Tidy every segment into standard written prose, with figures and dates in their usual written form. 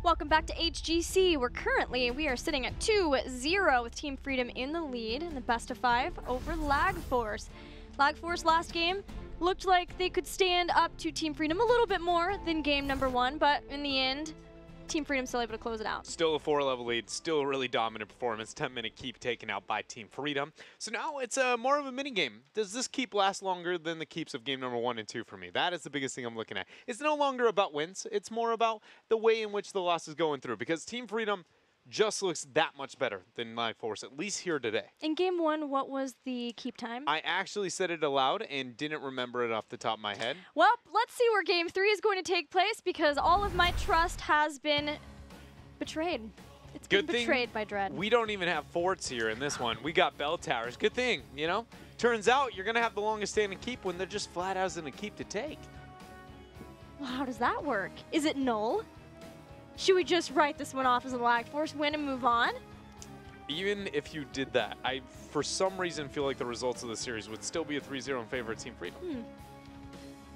Welcome back to HGC, where currently we are sitting at 2-0 with Team Freedom in the lead in the best of 5 over Lag Force. Lag Force last game looked like they could stand up to Team Freedom a little bit more than game number 1, but in the end, Team Freedom still able to close it out. Still a 4-level lead, still a really dominant performance. 10-minute keep taken out by Team Freedom. So now it's more of a mini game. Does this keep last longer than the keeps of game number 1 and 2 for me? That is the biggest thing I'm looking at. It's no longer about wins. It's more about the way in which the loss is going through, because Team Freedom just looks that much better than Lag Force, at least here today. In game 1, what was the keep time? I actually said it aloud and didn't remember it off the top of my head. Well, let's see where game 3 is going to take place, because all of my trust has been betrayed. It's been betrayed by Dread. We don't even have forts here in this one. We got bell towers. Good thing, you know? Turns out you're going to have the longest standing keep when they're just flat out in a keep to take. Well, how does that work? Is it null? Should we just write this one off as a Lag Force win and move on? Even if you did that, I, for some reason, feel like the results of the series would still be a 3-0 in favor of Team Freedom.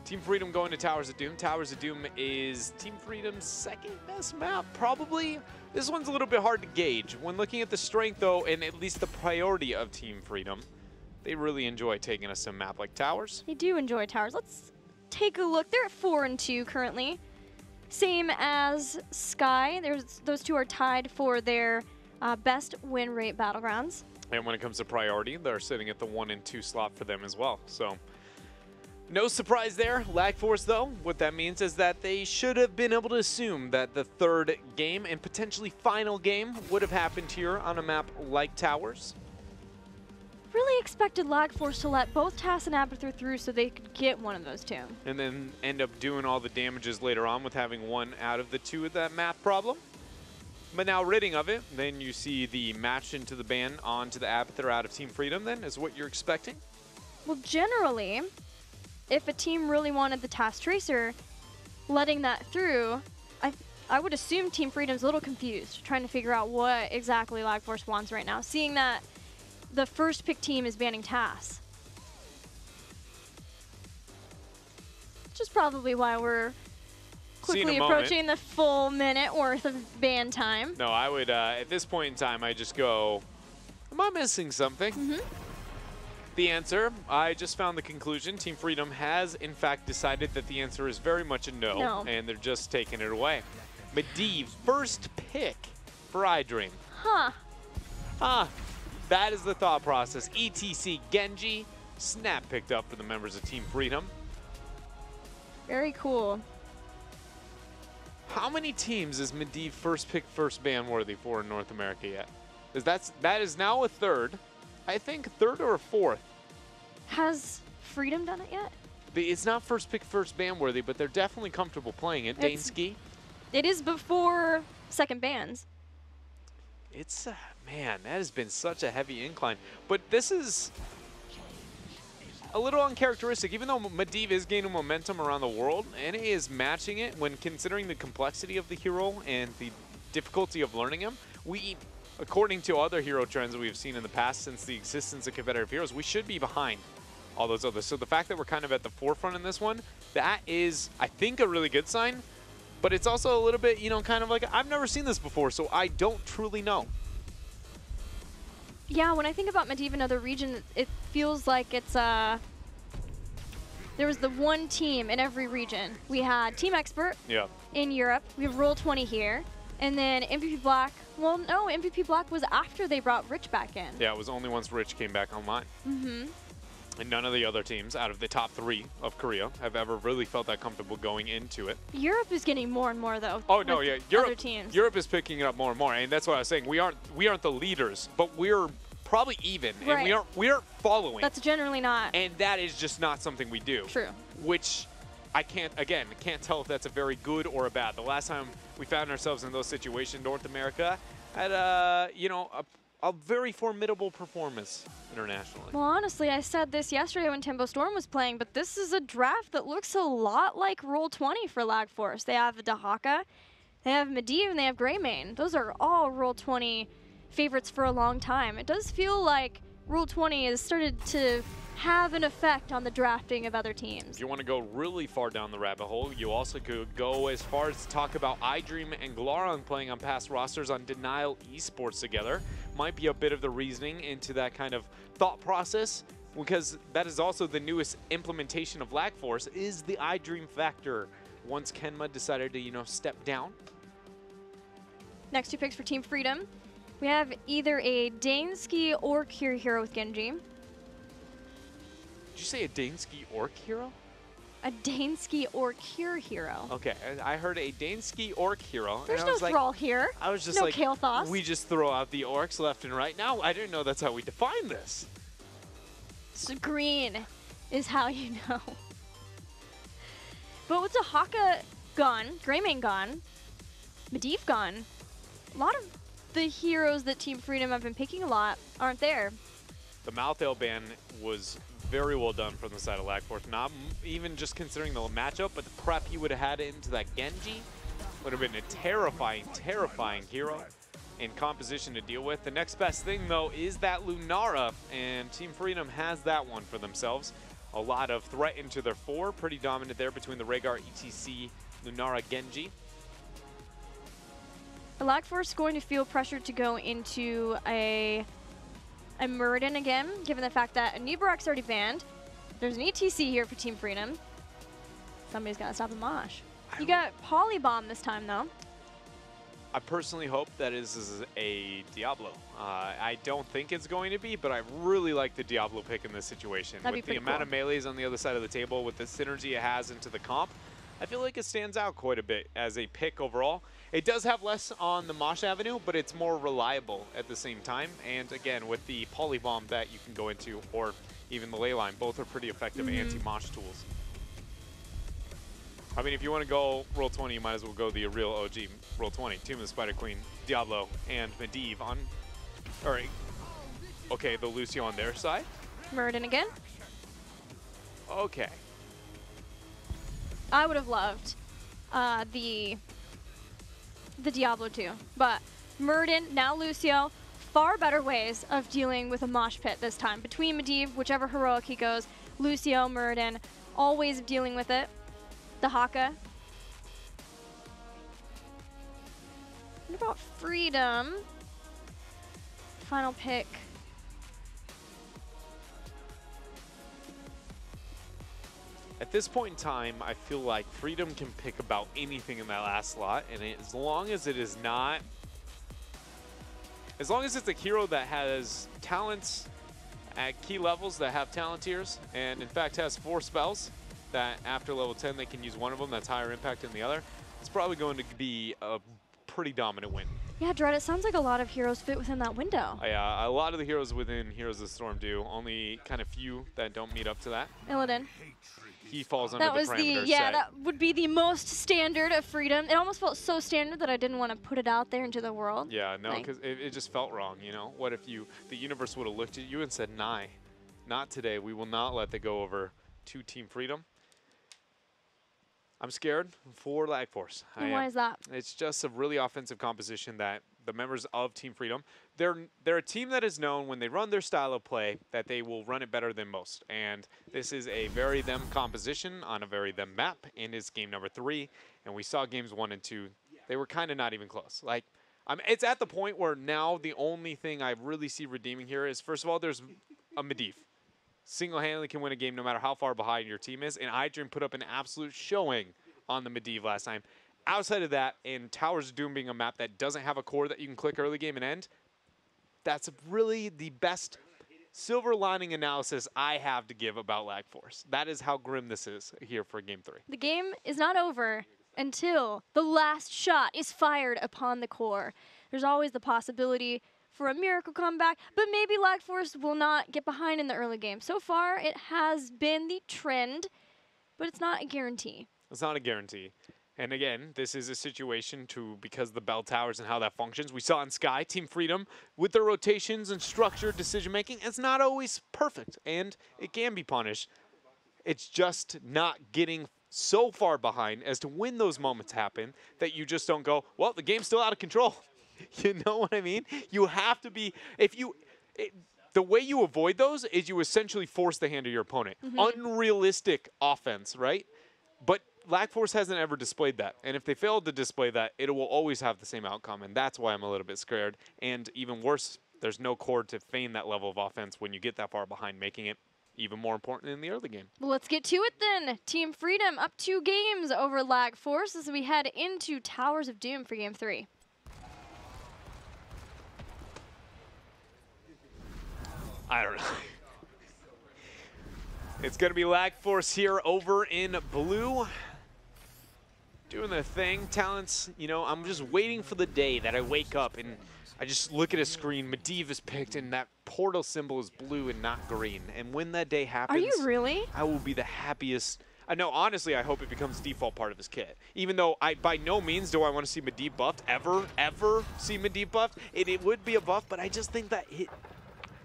Team Freedom going to Towers of Doom. Towers of Doom is Team Freedom's second best map, probably. This one's a little bit hard to gauge. When looking at the strength, though, and at least the priority of Team Freedom, they really enjoy taking us to a map like Towers. They do enjoy Towers. Let's take a look. They're at 4-2 currently. Same as Sky. Those two are tied for their best win rate battlegrounds. And when it comes to priority, they're sitting at the 1 and 2 slot for them as well. So no surprise there. Lag Force, though, what that means is that they should have been able to assume that the third game and potentially final game would have happened here on a map like Towers. Really expected Lag Force to let both TAS and Abathur through so they could get one of those two. And then end up doing all the damages later on with having one out of the two of that map problem. But now ridding of it, then you see the match into the ban onto the Abathur out of Team Freedom then, is what you're expecting? Well, generally, if a team really wanted the TAS Tracer, letting that through, I would assume Team Freedom's a little confused, trying to figure out what exactly Lag Force wants right now, seeing that the first pick team is banning TAS. Which is probably why we're quickly approaching the full minute worth of ban time. No, I would, at this point in time, I just go, am I missing something? The answer, I just found the conclusion. Team Freedom has, in fact, decided that the answer is very much a no. And they're just taking it away. Medivh, first pick for iDream. That is the thought process. ETC Genji, snap picked up for the members of Team Freedom. Very cool. How many teams is Medivh first pick, first ban worthy for in North America yet? That is now a third. I think third or a fourth. Has Freedom done it yet? It's not first pick, first ban worthy, but they're definitely comfortable playing it. Daneski. It is before second bans. It's, man, that has been such a heavy incline. But this is a little uncharacteristic. Even though Medivh is gaining momentum around the world, NA is matching it when considering the complexity of the hero and the difficulty of learning him. According to other hero trends that we've seen in the past since the existence of competitive heroes, we should be behind all those others. So the fact that we're kind of at the forefront in this one, that is, I think, a really good sign. But it's also a little bit, you know, kind of like, I've never seen this before, so I don't truly know. Yeah, when I think about Medivh in other regions, it feels like it's, there was the one team in every region. We had Team Expert in Europe, we have Roll20 here, and then MVP Black, well, no, MVP Black was after they brought Rich back in. Yeah, it was only once Rich came back online. And none of the other teams out of the top 3 of Korea have ever really felt that comfortable going into it. Europe is getting more and more, though. Oh, no, yeah. Europe is picking it up more and more. And that's what I was saying. We aren't the leaders, but we're probably even. Right. And we aren't following. That's generally not. And that is just not something we do. True. Which I can't tell if that's a very good or a bad. The last time we found ourselves in those situations, North America had a very formidable performance internationally. Well, honestly, I said this yesterday when Timbo Storm was playing, but this is a draft that looks a lot like Roll20 for Lag Force. They have Dahaka, they have Medivh, and they have Greymane. Those are all Roll20 favorites for a long time. It does feel like Rule 20 has started to have an effect on the drafting of other teams. If you want to go really far down the rabbit hole, you also could go as far as to talk about iDream and Glarong playing on past rosters on Denial Esports together. Might be a bit of the reasoning into that kind of thought process, because that is also the newest implementation of Lag Force, is the iDream factor. Once Kenma decided to, step down. Next 2 picks for Team Freedom. We have either a Dansky or Cure Hero with Genji. Did you say a Dansky Orc hero? A Dansky or Cure Hero. Okay, I heard a Dansky Orc hero. There's and no thrall here. I was just no like, Kael'thas. We just throw out the orcs left and right. Now, I didn't know that's how we define this. So green is how you know. But with the Haka gone, Greymane gone, Medivh gone, a lot of the heroes that Team Freedom have been picking a lot aren't there. The Malthael ban was very well done from the side of Lag Force. Not even just considering the matchup, but the prep you would have had into that Genji would have been a terrifying, terrifying hero in composition to deal with. The next best thing, though, is that Lunara, and Team Freedom has that one for themselves. A lot of threat into their 4, pretty dominant there between the Rhaegar, ETC, Lunara, Genji. The Lag Force is going to feel pressured to go into a Muradin again, given the fact that Nibarak's already banned. There's an ETC here for Team Freedom. Somebody's got to stop the Mosh. You got Polybomb this time, though. I personally hope that is a Diablo. I don't think it's going to be, but I really like the Diablo pick in this situation. That'd with be the amount of melees on the other side of the table, with the synergy it has into the comp, I feel like it stands out quite a bit as a pick overall. It does have less on the Mosh Avenue, but it's more reliable at the same time. And again, with the Polybomb that you can go into, or even the Leyline, both are pretty effective anti-Mosh tools. I mean, if you want to go Roll 20, you might as well go the real OG Roll 20. Tomb of the Spider Queen, Diablo, and Medivh on... Or, okay, the Lucio on their side. Muradin again. Okay. I would have loved the Diablo 2, but Muradin, now Lucio, far better ways of dealing with a mosh pit this time. Between Medivh, whichever heroic he goes, Lucio, Muradin, all ways of dealing with it. The Haka. What about Freedom? Final pick. At this point in time, I feel like Freedom can pick about anything in that last slot, and as long as it is not... As long as it's a hero that has talents at key levels that have talent tiers, and in fact has 4 spells, that after level 10 they can use one of them that's higher impact than the other, it's probably going to be a pretty dominant win. Yeah, Dread, it sounds like a lot of heroes fit within that window. Yeah, a lot of the heroes within Heroes of the Storm do. Only kind of few that don't meet up to that. Illidan. He falls under the parameter Yeah, set. that would be the most standard of Freedom. It almost felt so standard that I didn't want to put it out there into the world. Yeah, no, because it just felt wrong, you know? What if the universe would have looked at you and said, "Nah, not today. We will not let that go over to Team Freedom." I'm scared for Lag Force. And why is that? It's just a really offensive composition that the members of Team Freedom, they're a team that is known when they run their style of play that they will run it better than most. And this is a very them composition on a very them map, and it's game number 3. And we saw games 1 and 2. They were kind of not even close. Like, it's at the point where now the only thing I really see redeeming here is, first of all, there's a Medivh. Single-handedly can win a game no matter how far behind your team is, and iDream put up an absolute showing on the Medivh last time. Outside of that, and Towers of Doom being a map that doesn't have a core that you can click early game and end, that's really the best silver lining analysis I have to give about Lag Force. That is how grim this is here for Game 3. The game is not over until the last shot is fired upon the core. There's always the possibility for a miracle comeback, but maybe Lag Force will not get behind in the early game. So far, it has been the trend, but it's not a guarantee. It's not a guarantee. And again, this is a situation because the bell towers and how that functions. We saw in Sky, Team Freedom, with their rotations and structured decision-making, it's not always perfect, and it can be punished. It's just not getting so far behind as to when those moments happen that you just don't go, well, the game's still out of control. You know what I mean? You have to be, The way you avoid those is you essentially force the hand of your opponent. Unrealistic offense, right? But Lag Force hasn't ever displayed that. And if they fail to display that, it will always have the same outcome. And that's why I'm a little bit scared. And even worse, there's no core to feign that level of offense when you get that far behind, making it even more important in the early game. Well, let's get to it then. Team Freedom up 2 games over Lag Force as we head into Towers of Doom for Game 3. I don't know. It's going to be Lag Force here over in blue. Doing their thing. Talents, you know, I'm just waiting for the day that I wake up and I just look at a screen, Medivh is picked, and that portal symbol is blue and not green. And when that day happens, are you really? I will be the happiest. I know, honestly, I hope it becomes default part of his kit. Even though by no means do I want to see Medivh buffed, ever see Medivh buffed. It would be a buff, but I just think that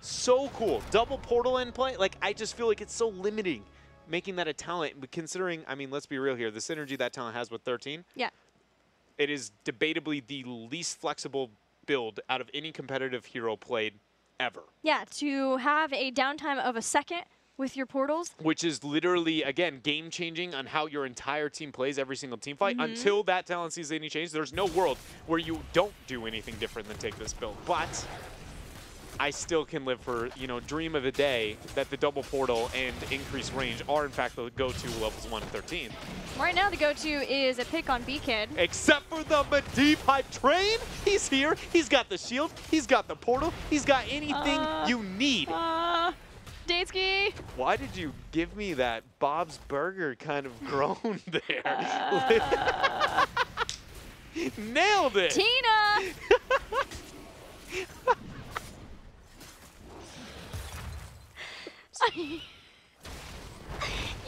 so cool. Double portal end play, like I just feel like it's so limiting making that a talent, but considering, I mean, let's be real here, the synergy that talent has with 13. Yeah. It is debatably the least flexible build out of any competitive hero played ever. Yeah, to have a downtime of a second with your portals. Which is literally, again, game-changing on how your entire team plays every single team fight. Until that talent sees any change, there's no world where you don't do anything different than take this build. But I still can live for, you know, dream of a day that the double portal and increased range are, in fact, the go-to levels 1 and 13. Right now, the go-to is a pick on B-Kid. Except for the Medivh Hype Train. He's here. He's got the shield. He's got the portal. He's got anything you need. Dansky. Why did you give me that Bob's Burger kind of groan there? Nailed it. Tina.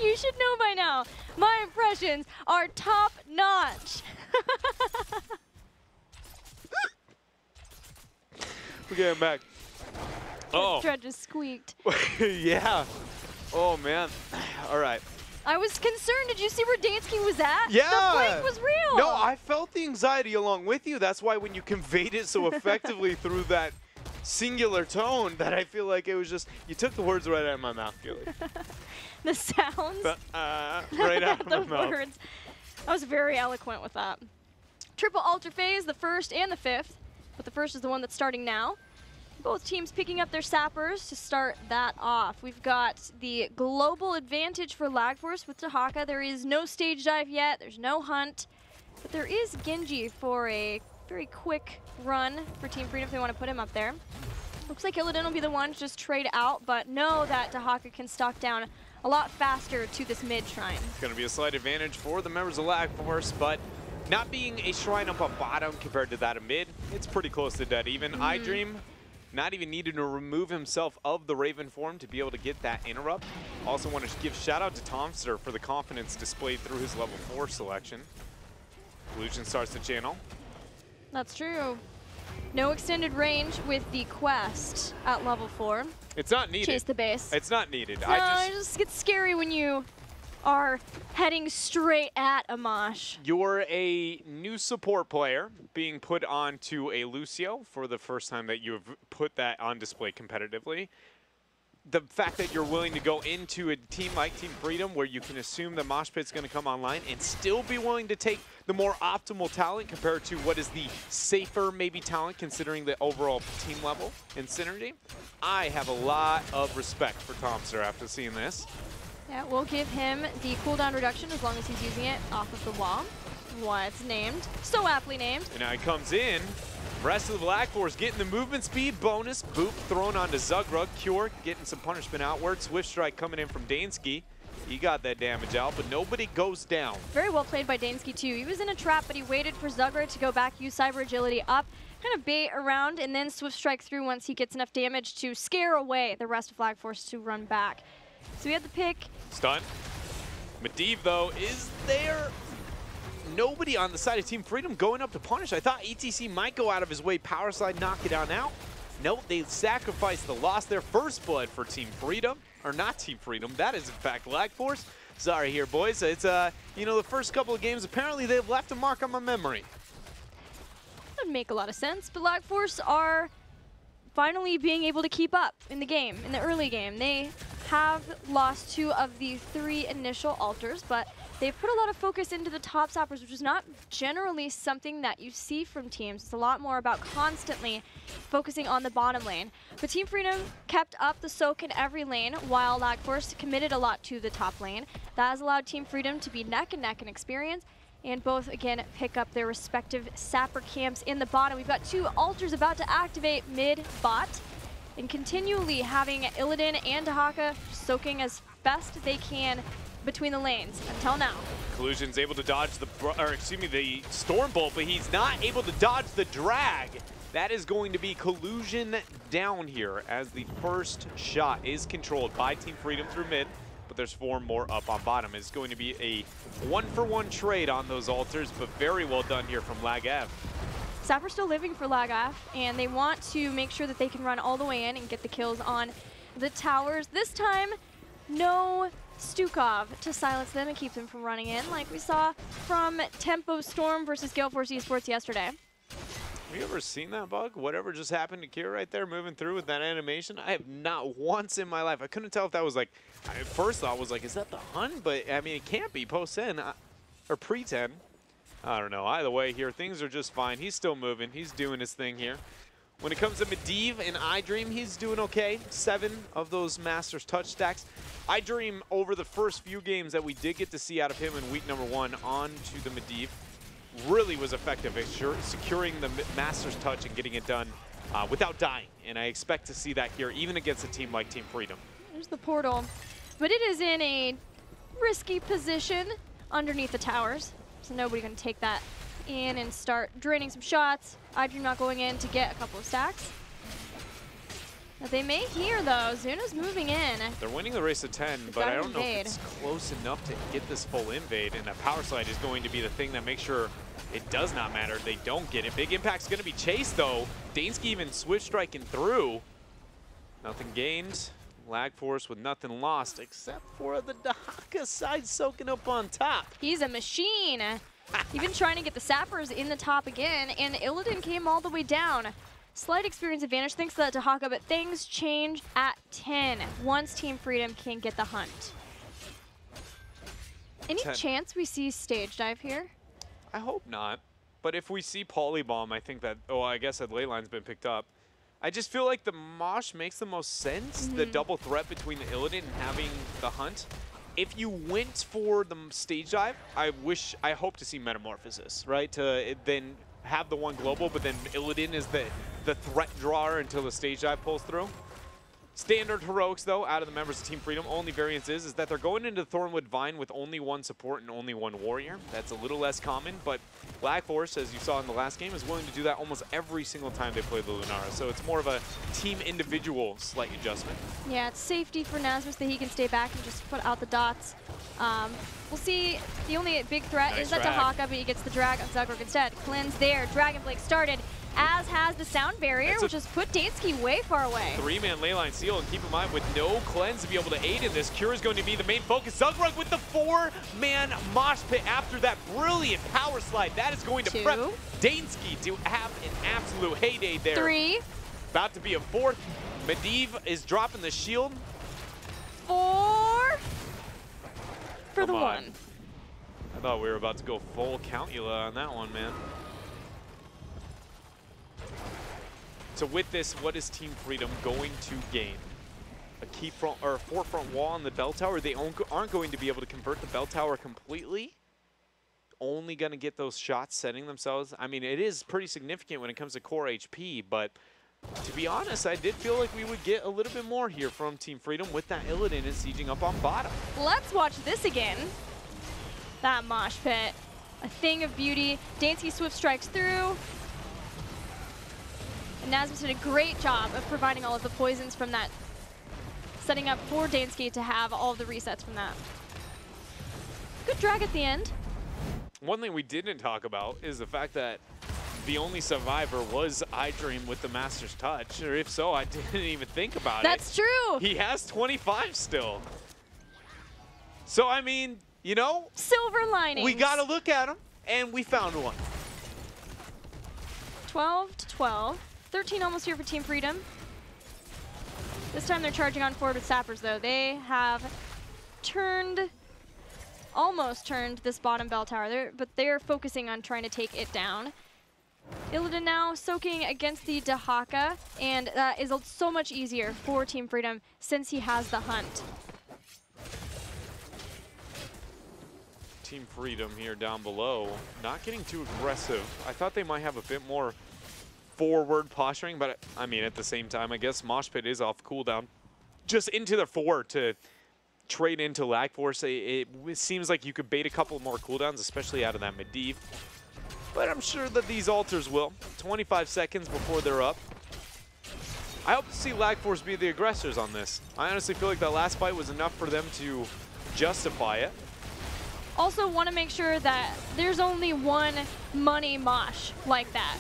You should know by now, my impressions are top notch. We're getting back. Oh. Tread just squeaked. Yeah. Oh, man. All right. I was concerned. Did you see where Dansky was at? Yeah. The flank was real. No, I felt the anxiety along with you. That's why when you conveyed it so effectively through that singular tone, that I feel like it was just, you took the words right out of my mouth, Keely. The sounds. Right out of my mouth. Words. I was very eloquent with that. Triple Alter Phase, the first and the fifth. But the first is the one that's starting now. Both teams picking up their sappers to start that off. We've got the global advantage for Lag Force with Tahaka. There is no stage dive yet. There's no hunt. But there is Genji for a very quick run for Team Freedom if they want to put him up there. Looks like Illidan will be the one to just trade out, but know that Tahaka can stalk down a lot faster to this mid shrine. It's going to be a slight advantage for the members of Lag Force, but not being a shrine up on bottom compared to that of mid, it's pretty close to dead even. iDream not even needing to remove himself of the Raven form to be able to get that interrupt. Also want to give shout out to Tomster for the confidence displayed through his level 4 selection. Lucian starts the channel. That's true. No extended range with the quest at level 4. It's not needed. Chase the base. It's not needed. No, it just gets scary when you are heading straight at Amash. You're a new support player being put onto a Lucio for the first time that you've put that on display competitively. The fact that you're willing to go into a team like Team Freedom where you can assume the Mosh Pit's going to come online and still be willing to take the more optimal talent compared to what is the safer maybe talent considering the overall team level and synergy. I have a lot of respect for Tomster after seeing this. Yeah, we'll give him the cooldown reduction as long as he's using it off of the wall. What's named? So aptly named. And now he comes in. Rest of the Lag Force getting the movement speed bonus. Boop thrown onto Zugrug. Cure getting some punishment outward. Swift Strike coming in from Dansky. He got that damage out, but nobody goes down. Very well played by Dansky too. He was in a trap, but he waited for Zugrug to go back, use Cyber Agility up, kind of bait around, and then Swift Strike through once he gets enough damage to scare away the rest of Lag Force to run back. So we had the pick. Stun. Medivh, though, is there. Nobody on the side of Team Freedom going up to punish. I thought ETC might go out of his way, power slide, knock it on out. Nope, they sacrificed lost their first blood for Team Freedom. Or not Team Freedom, that is in fact Lag Force. Sorry here, boys. It's, you know, the first couple of games, apparently they've left a mark on my memory. That would make a lot of sense, but Lag Force are finally being able to keep up in the game, in the early game. They have lost 2 of the 3 initial altars, but they've put a lot of focus into the top sappers, which is not generally something that you see from teams. It's a lot more about constantly focusing on the bottom lane. But Team Freedom kept up the soak in every lane, while Lag Force committed a lot to the top lane. That has allowed Team Freedom to be neck and neck in experience, and both, again, pick up their respective sapper camps in the bottom. We've got 2 altars about to activate mid-bot, and continually having Illidan and Dahaka soaking as best they can between the lanes until now. Collusion's able to dodge the Storm Bolt, but he's not able to dodge the drag. That is going to be Collusion down here as the first shot is controlled by Team Freedom through mid, but there's 4 more up on bottom. It's going to be a 1-for-1 trade on those altars, but very well done here from Lagaf. Sapper's still living for Lagaf, and they want to make sure that they can run all the way in and get the kills on the towers. This time, no Stukov to silence them and keep them from running in, like we saw from Tempo Storm versus Gale Force Esports yesterday. Have you ever seen that bug? Whatever just happened to Kira right there, moving through with that animation? I have not once in my life. I couldn't tell if that was like, I first thought was like, is that the Hun? But I mean, it can't be post-10 or pre-10. I don't know. Either way here, things are just fine. He's still moving. He's doing his thing here. When it comes to Medivh and iDream, he's doing okay. 7 of those Masters touch stacks. iDream, over the first few games that we did get to see out of him in week number 1 on to the Medivh, really was effective at securing the Masters touch and getting it done without dying. And I expect to see that here, even against a team like Team Freedom. There's the portal. But it is in a risky position underneath the towers. So nobody going to take that in and start draining some shots. iDream not going in to get a couple of stacks. Now they may hear, though. Zuna's moving in. They're winning the race to 10, but I don't know if it's close enough to get this full invade, and that power slide is going to be the thing that makes sure it does not matter. They don't get it. Big Impact's going to be chased, though. Dansky even switch striking through. Nothing gained. Lag Force with nothing lost, except for the Dahaka side soaking up on top. He's a machine. Even trying to get the sappers in the top again, and Illidan came all the way down. Slight experience advantage thanks to that Dahaka, but things change at 10 once Team Freedom can get the hunt. Any chance we see stage dive here? I hope not. But if we see Polybomb, I think that, oh, I guess that ley line's been picked up. I just feel like the Mosh makes the most sense, the double threat between the Illidan and having the hunt. If you went for the stage dive, I hope to see Metamorphosis, right? To then have the one global, but then Illidan is the threat drawer until the stage dive pulls through. Standard heroics, though, out of the members of Team Freedom, only variance is that they're going into Thornwood Vine with only 1 support and only 1 warrior. That's a little less common, but Lag Force, as you saw in the last game, is willing to do that almost every single time they play the Lunara. So it's more of a team individual slight adjustment. Yeah, it's safety for Nasmus that he can stay back and just put out the dots. We'll see. The only big threat is that Dahaka, but he gets the drag on Zugrock instead. Cleanse there. Dragon Blake started, as has the sound barrier, which has put Dansky way far away. 3-man leyline seal, and keep in mind, with no cleanse to be able to aid in this, Cure is going to be the main focus. Zugrock with the 4-man mosh pit after that brilliant power slide. That is going to prep Dansky to have an absolute heyday there. 3. About to be a 4th. Medivh is dropping the shield. 4 for the 1. I thought we were about to go full Countula on that one, man. So with this, what is Team Freedom going to gain? A key front or a forefront wall on the bell tower? They aren't going to be able to convert the bell tower completely. Only going to get those shots setting themselves. I mean, it is pretty significant when it comes to core HP, but to be honest, I did feel like we would get a little bit more here from Team Freedom with that Illidan and sieging up on bottom. Let's watch this again. That mosh pit, a thing of beauty. Dansky swift strikes through. And Nasmus did a great job of providing all of the poisons from that, setting up for Dansky to have all of the resets from that. Good drag at the end. One thing we didn't talk about is the fact that the only survivor was iDream with the Master's Touch, or if so, I didn't even think about it. That's true. He has 25 still. So, I mean, you know, silver linings. We got to look at him, and we found one. 12 to 12. 13 almost here for Team Freedom. This time they're charging on forward with Sappers, though. They have almost turned this bottom bell tower, but they're focusing on trying to take it down. Illidan now soaking against the Dahaka, and that is so much easier for Team Freedom since he has the Hunt. Team Freedom here down below, not getting too aggressive. I thought they might have a bit more forward posturing, but I mean, at the same time, I guess Mosh Pit is off cooldown. Just into the forward to trade into Lag Force. It seems like you could bait a couple more cooldowns, especially out of that Medivh. But I'm sure that these alters will. 25 seconds before they're up. I hope to see Lag Force be the aggressors on this. I honestly feel like that last fight was enough for them to justify it. Also want to make sure that there's only one money mosh like that.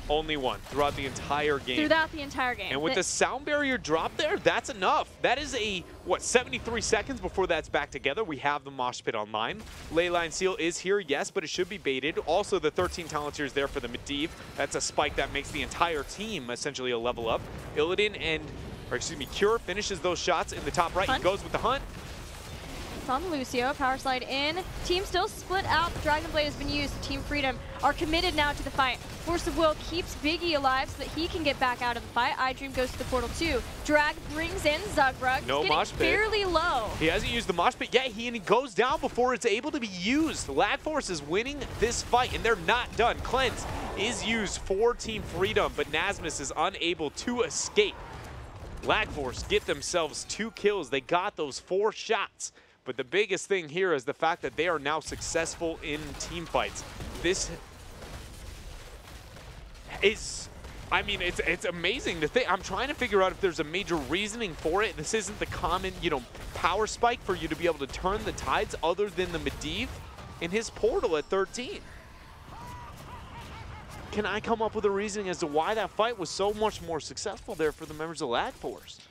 Only one throughout the entire game. Throughout the entire game. And with the sound barrier drop there, that's enough. That is what, 73 seconds before that's back together. We have the Mosh Pit online. Leyline Seal is here, yes, but it should be baited. Also, the 13 Talontiers there for the Medivh. That's a spike that makes the entire team essentially a level up. Illidan Cure finishes those shots in the top right. Hunt. He goes with the Hunt. On Lucio, power slide in. Team still split out. The Dragon Blade has been used. Team Freedom are committed now to the fight. Force of Will keeps Biggie alive so that he can get back out of the fight. iDream goes to the portal too. Drag brings in Zugrug. No Mosh Pit. Fairly low. He hasn't used the Mosh Pit yet. He goes down before it's able to be used. Lag Force is winning this fight, and they're not done. Cleanse is used for Team Freedom, but Nasmus is unable to escape. Lag Force get themselves 2 kills. They got those 4 shots. But the biggest thing here is the fact that they are now successful in team fights. This is, I mean, it's amazing to think. I'm trying to figure out if there's a major reasoning for it. This isn't the common, power spike for you to be able to turn the tides other than the Medivh in his portal at 13. Can I come up with a reasoning as to why that fight was so much more successful there for the members of Lag Force?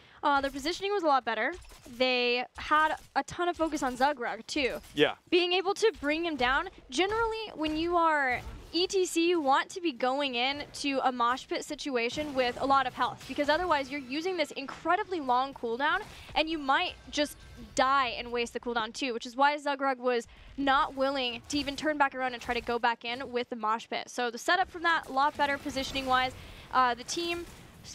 Their positioning was a lot better. They had a ton of focus on Zugrug too. Yeah. Being able to bring him down. Generally, when you are ETC, you want to be going in to a mosh pit situation with a lot of health, because otherwise you're using this incredibly long cooldown and you might just die and waste the cooldown too, which is why Zugrug was not willing to even turn back around and try to go back in with the mosh pit. So the setup from that, a lot better positioning wise. The team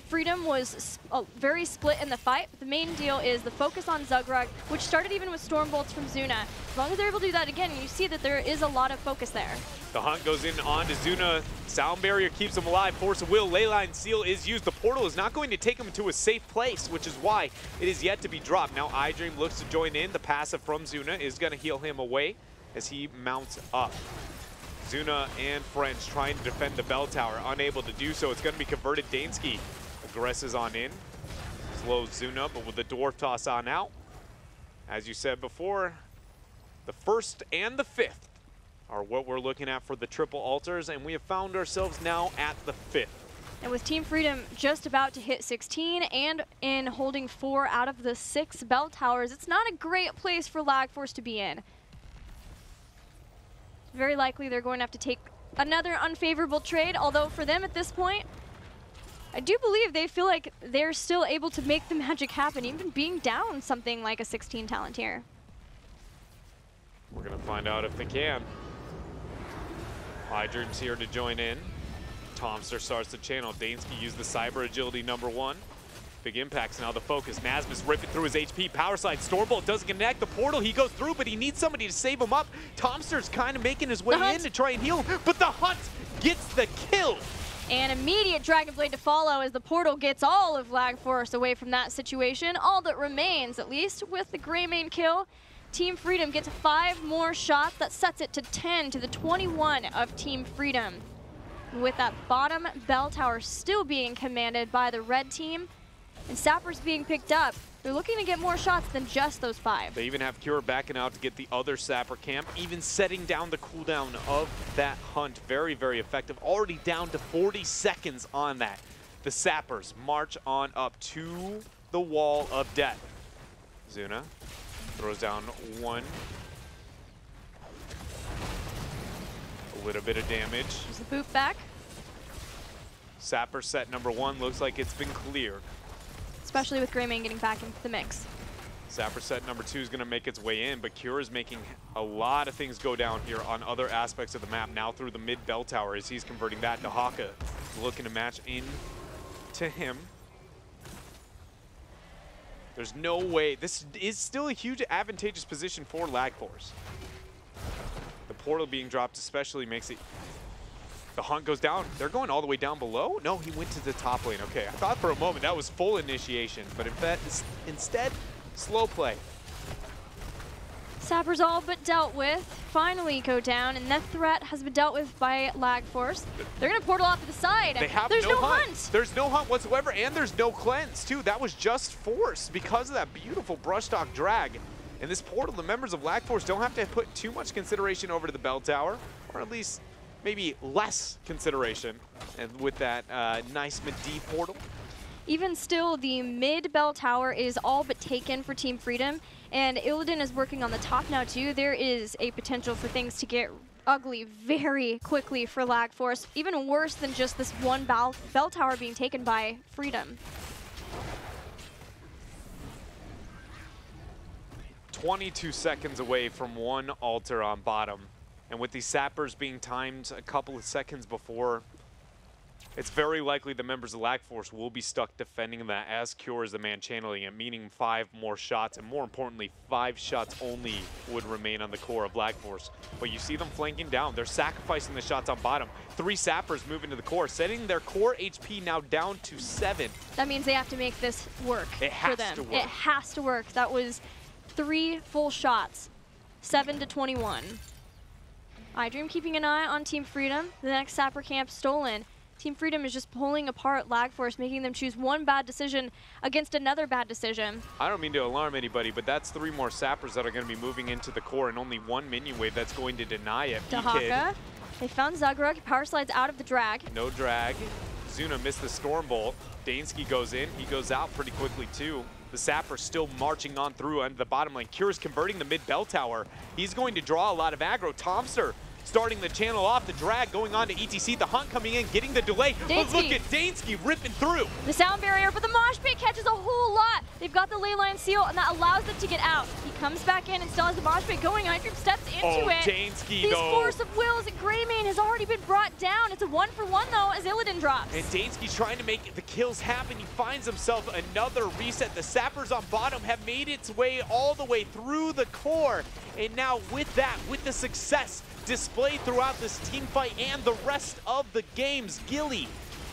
Freedom was very split in the fight, but the main deal is the focus on Zugrug, which started even with Storm Bolts from Zuna. As long as they're able to do that again, you see that there is a lot of focus there. The Hunt goes in on to Zuna. Sound barrier keeps him alive. Force of Will, Leyline Seal is used. The portal is not going to take him to a safe place, which is why it is yet to be dropped. Now iDream looks to join in. The passive from Zuna is going to heal him away as he mounts up. Zuna and French trying to defend the bell tower, unable to do so. It's going to be converted. Dansky aggresses on in, slows Zuna, but with the dwarf toss on out. As you said before, the 1st and the 5th are what we're looking at for the triple altars, and we have found ourselves now at the 5th. And with Team Freedom just about to hit 16 and in holding 4 out of the 6 bell towers, it's not a great place for Lag Force to be in. Very likely they're going to have to take another unfavorable trade, although for them at this point, I do believe they feel like they're still able to make the magic happen, even being down something like a 16 talent here. We're going to find out if they can. iDream's here to join in. Tomster starts the channel. Dansky used the Cyber Agility #1. Big impacts now the focus. Nasmus ripping through his HP. Power slide. Stormbolt doesn't connect. The portal, he goes through, but he needs somebody to save him up. Tomster's kind of making his way in to try and heal him, but the Hunt gets the kill. An immediate Dragon Blade to follow as the portal gets all of Lag Force away from that situation. All that remains, at least, with the Greymane kill. Team Freedom gets 5 more shots. That sets it to 10 to the 21 of Team Freedom. With that bottom bell tower still being commanded by the red team, and Sappers being picked up, they're looking to get more shots than just those 5. They even have Cure backing out to get the other Sapper camp, even setting down the cooldown of that Hunt. Very, very effective. Already down to 40 seconds on that. The Sappers march on up to the wall of death. Zuna throws down 1. A little bit of damage. There's the boot back. Sapper set #1 looks like it's been cleared. especially with Greymane getting back into the mix. Sapper set number 2 is going to make its way in, but Cure is making a lot of things go down here on other aspects of the map. Now through the mid bell tower as he's converting that to Haka. Looking to match in to him. There's no way. This is still a huge advantageous position for Lag Force. The portal being dropped especially makes it... The hunt goes down. They're going all the way down below? No, he went to the top lane. Okay, I thought for a moment that was full initiation, but in fact, instead, slow play. Sapper's all but dealt with. Finally go down, and that threat has been dealt with by Lag Force. They're going to portal off to the side. They have There's no hunt. There's no hunt whatsoever, and there's no cleanse, too. That was just forced because of that beautiful brushstock drag. In this portal, the members of Lag Force don't have to put too much consideration over to the bell tower, or at least maybe less consideration, and with that nice mid-D portal. Even still, the mid-bell tower is all but taken for Team Freedom, and Illidan is working on the top now too. There is a potential for things to get ugly very quickly for Lag Force, even worse than just this one bell tower being taken by Freedom. 22 seconds away from one altar on bottom. And with these sappers being timed a couple of seconds before, it's very likely the members of Lag Force will be stuck defending that as Cure is the man channeling it, meaning 5 more shots, and more importantly, 5 shots only would remain on the core of Lag Force. But you see them flanking down. They're sacrificing the shots on bottom. 3 sappers move into the core, setting their core HP now down to 7. That means they have to make this work for them. To work. It has to work. That was 3 full shots, 7 to 21. iDream keeping an eye on Team Freedom. The next sapper camp stolen. Team Freedom is just pulling apart Lag Force, making them choose one bad decision against another bad decision. I don't mean to alarm anybody, but that's 3 more sappers that are going to be moving into the core and only 1 minion wave that's going to deny it. Dahaka. They found Zagrug. Power slides out of the drag. No drag. Zuna missed the Storm Bolt. Dansky goes in. He goes out pretty quickly too. The sapper still marching on through under the bottom lane. Cure's converting the mid bell tower. He's going to draw a lot of aggro. Thompster starting the channel off, the drag going on to ETC, the hunt coming in, getting the delay. But look at Dansky ripping through. The sound barrier, but the mosh pit catches a whole lot. They've got the ley line seal, and that allows them to get out. He comes back in and still has the mosh pit going. iDream steps into it. Dansky, These though. Force of Wills, Greymane has already been brought down. It's a 1-for-1, though, as Illidan drops. And Dansky's trying to make the kills happen. He finds himself another reset. The sappers on bottom have made its way all the way through the core. And now with that, with the success displayed throughout this team fight and the rest of the games, Gilly,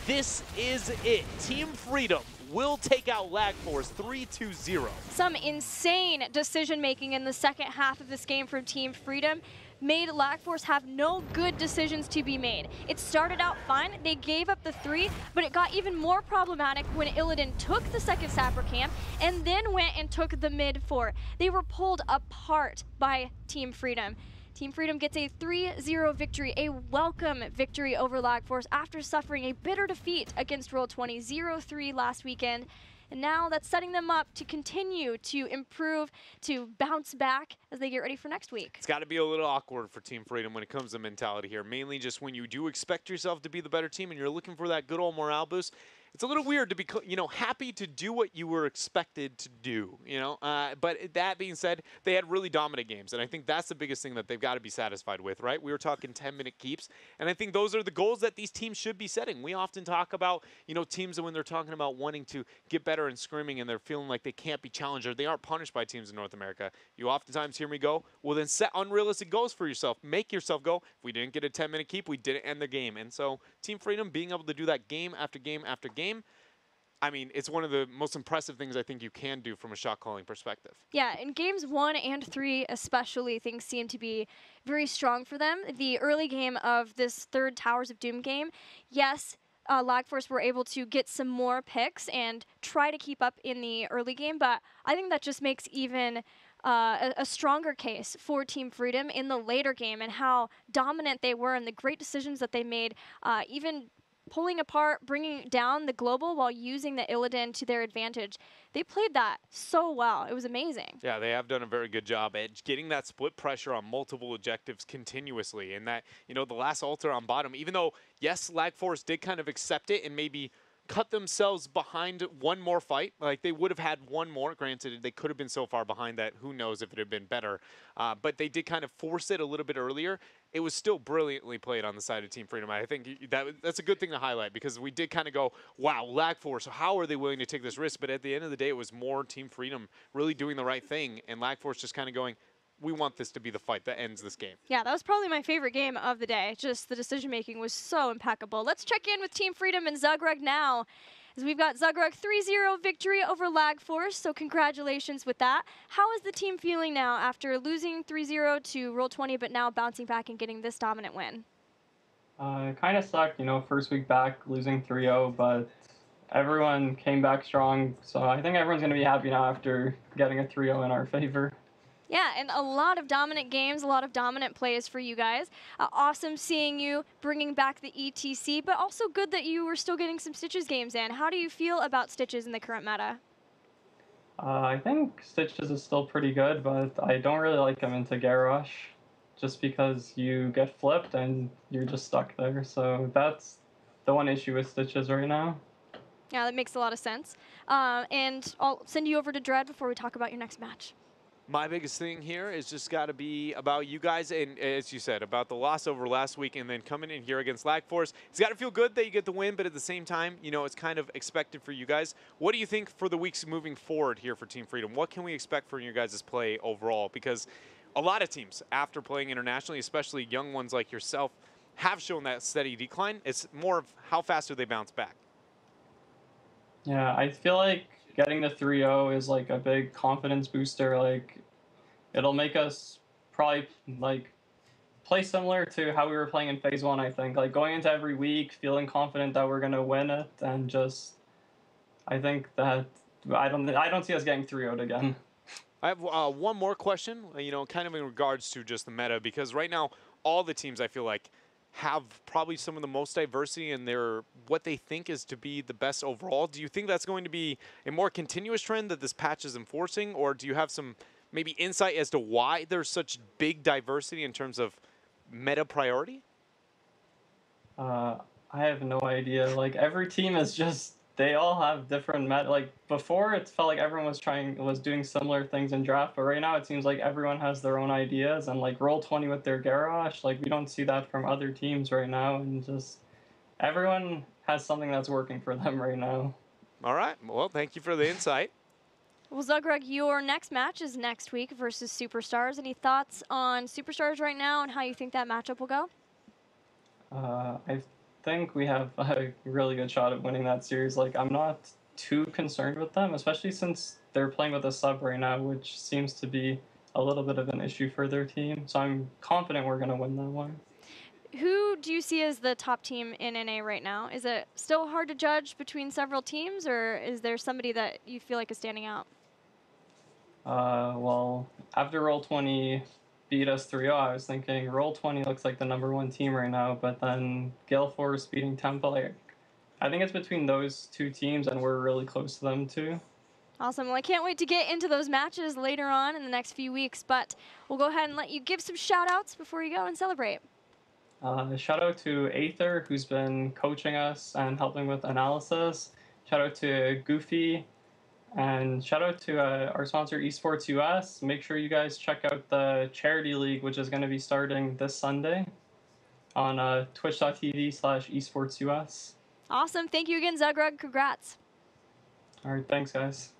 this is it. Team Freedom will take out Lag Force 3-0. Some insane decision-making in the second half of this game from Team Freedom made Lag Force have no good decisions to be made. It started out fine, they gave up the 3, but it got even more problematic when Illidan took the second sapper camp and then went and took the mid 4. They were pulled apart by Team Freedom. Team Freedom gets a 3-0 victory, a welcome victory over Lag Force after suffering a bitter defeat against Roll20 0-3 last weekend. And now that's setting them up to continue to improve, to bounce back as they get ready for next week. It's got to be a little awkward for Team Freedom when it comes to mentality here, mainly just when you do expect yourself to be the better team and you're looking for that good old morale boost. It's a little weird to be, happy to do what you were expected to do, But that being said, they had really dominant games, and I think that's the biggest thing that they've got to be satisfied with, right? We were talking 10-minute keeps, and I think those are the goals that these teams should be setting. We often talk about, teams when they're talking about wanting to get better and scrimming and they're feeling like they can't be challenged or they aren't punished by teams in North America. You oftentimes hear me go, well, then set unrealistic goals for yourself. Make yourself go, if we didn't get a 10-minute keep, we didn't end the game. And so Team Freedom being able to do that game after game after game, I mean, it's one of the most impressive things I think you can do from a shot calling perspective. Yeah, in games 1 and 3 especially, things seem to be very strong for them. The early game of this third Towers of Doom game, yes, Lag Force were able to get some more picks and try to keep up in the early game, but I think that just makes even a stronger case for Team Freedom in the later game and how dominant they were and the great decisions that they made, even pulling apart, bringing down the global while using the Illidan to their advantage. They played that so well. It was amazing. Yeah, they have done a very good job at getting that split pressure on multiple objectives continuously. And that, the last altar on bottom, even though, yes, Lag Force did kind of accept it and maybe cut themselves behind one more fight. Like, they would have had one more. Granted, they could have been so far behind that who knows if it had been better. But they did kind of force it a little bit earlier. It was still brilliantly played on the side of Team Freedom. I think that's a good thing to highlight, because we did kind of go, wow, Lag Force, how are they willing to take this risk? But at the end of the day, it was more Team Freedom really doing the right thing, and Lag Force just kind of going, we want this to be the fight that ends this game. Yeah, that was probably my favorite game of the day. Just the decision-making was so impeccable. Let's check in with Team Freedom and Zugrug now, as we've got Zugrug 3-0 victory over Lag Force, so congratulations with that. How is the team feeling now after losing 3-0 to Roll20, but now bouncing back and getting this dominant win? It kind of sucked, first week back losing 3-0, but everyone came back strong, so I think everyone's going to be happy now after getting a 3-0 in our favor. Yeah, and a lot of dominant games, a lot of dominant plays for you guys. Awesome seeing you bringing back the ETC, but also good that you were still getting some Stitches games in. How do you feel about Stitches in the current meta? I think Stitches is still pretty good, but I don't really like him into Garrosh, just because you get flipped and you're just stuck there. So that's the one issue with Stitches right now. Yeah, that makes a lot of sense. And I'll send you over to Dread before we talk about your next match. My biggest thing here is just got to be about you guys, and as you said, about the loss over last week and then coming in here against Lag Force. It's got to feel good that you get the win, but at the same time, it's kind of expected for you guys. What do you think for the weeks moving forward here for Team Freedom? What can we expect from your guys' play overall? Because a lot of teams, after playing internationally, especially young ones like yourself, have shown that steady decline. It's more of how fast do they bounce back. Yeah, I feel like getting the 3-0 is like a big confidence booster. Like, it'll make us probably play similar to how we were playing in Phase 1, I think. Like, going into every week, feeling confident that we're gonna win it, and just, I think that I don't see us getting 3-0'd again. I have one more question, kind of in regards to just the meta, because right now all the teams, I feel like, have probably some of the most diversity in their what they think is to be the best overall. Do you think that's going to be a more continuous trend that this patch is enforcing, or do you have some maybe insight as to why there's such big diversity in terms of meta priority? I have no idea. Like, every team is just, they all have different meta. Like, before it felt like everyone was doing similar things in draft, but right now it seems like everyone has their own ideas, and like Roll20 with their Garrosh, like, we don't see that from other teams right now, and just everyone has something that's working for them right now. All right. Well, thank you for the insight. Well, Zugrug, your next match is next week versus Superstars. Any thoughts on Superstars right now and how you think that matchup will go? I think we have a really good shot at winning that series. Like, I'm not too concerned with them, especially since they're playing with a sub right now, which seems to be a little bit of an issue for their team. So I'm confident we're going to win that one. Who do you see as the top team in NA right now? Is it still hard to judge between several teams, or is there somebody that you feel like is standing out? Well, after Roll20 beat us 3-0, I was thinking Roll20 looks like the #1 team right now, but then Gale Force beating Temple, I think it's between those two teams, and we're really close to them too. Awesome. Well, I can't wait to get into those matches later on in the next few weeks, but we'll go ahead and let you give some shout-outs before you go and celebrate. Shout out to Aether, who's been coaching us and helping with analysis. Shout out to Goofy. And shout out to our sponsor, Esports US. Make sure you guys check out the Charity League, which is going to be starting this Sunday on twitch.tv/esportsus. Awesome. Thank you again, Zugrug. Congrats. All right. Thanks, guys.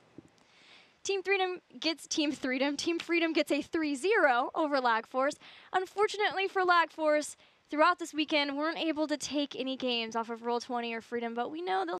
Team Freedom gets a 3-0 over Lag Force. Unfortunately for Lag Force, throughout this weekend, we weren't able to take any games off of Roll20 or Freedom, but we know they'll